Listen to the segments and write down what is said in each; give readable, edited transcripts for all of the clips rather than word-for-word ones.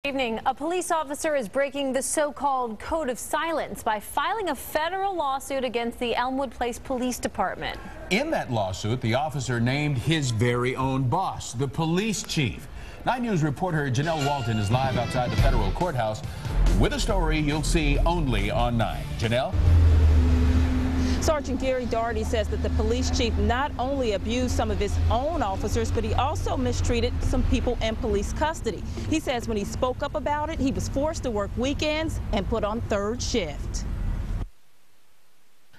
Evening. A police officer is breaking the so-called code of silence by filing a federal lawsuit against the Elmwood Place Police Department. In that lawsuit, the officer named his very own boss, the police chief. 9 News reporter Janelle Walton is live outside the federal courthouse with a story you'll see only on 9. Janelle? Sergeant Gary Daugherty says that the police chief not only abused some of his own officers, but he also mistreated some people in police custody. He says when he spoke up about it, he was forced to work weekends and put on third shift.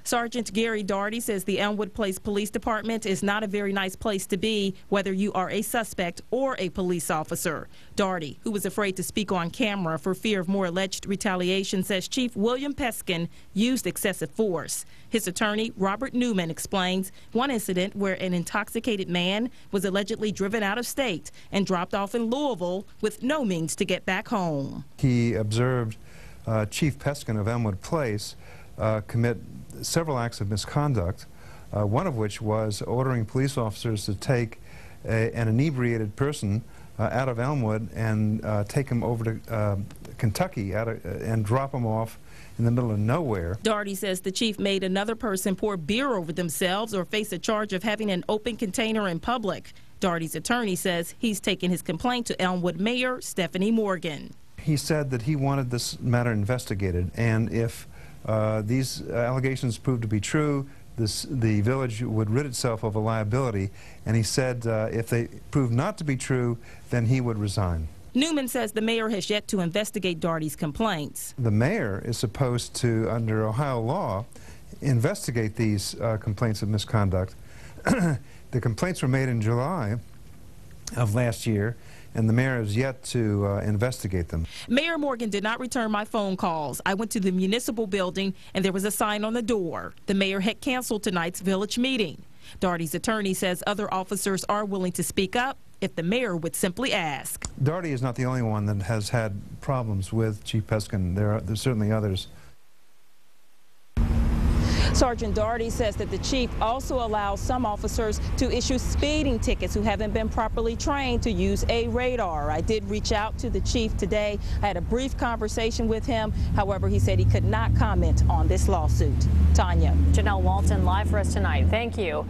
Sergeant Gary Daugherty says the Elmwood Place Police Department is not a very nice place to be, whether you are a suspect or a police officer. Daugherty, who was afraid to speak on camera for fear of more alleged retaliation, says Chief William Peskin used excessive force. His attorney, Robert Newman, explains one incident where an intoxicated man was allegedly driven out of state and dropped off in Louisville with no means to get back home. He observed Chief Peskin of Elmwood Place commit several acts of misconduct, one of which was ordering police officers to take an inebriated person out of Elmwood and take him over to Kentucky and drop him off in the middle of nowhere. Daugherty says the chief made another person pour beer over themselves or face a charge of having an open container in public. Daugherty's attorney says he's taken his complaint to Elmwood Mayor Stephanie Morgan. He said that he wanted this matter investigated, and if these allegations proved to be true, the village would rid itself of a liability, and he said if they proved not to be true, then he would resign. Newman says the mayor has yet to investigate Daugherty's complaints. The mayor is supposed to, under Ohio law, investigate these complaints of misconduct. The complaints were made in July of last year, and the mayor has yet to investigate them. Mayor Morgan did not return my phone calls. I went to the municipal building and there was a sign on the door. The mayor had canceled tonight's village meeting. Daugherty's attorney says other officers are willing to speak up if the mayor would simply ask. Daugherty is not the only one that has had problems with Chief Peskin. There's certainly others. Sergeant Daugherty says that the chief also allows some officers to issue speeding tickets who haven't been properly trained to use a radar. I did reach out to the chief today. I had a brief conversation with him. However, he said he could not comment on this lawsuit. Tanya. Janelle Walton live for us tonight. Thank you.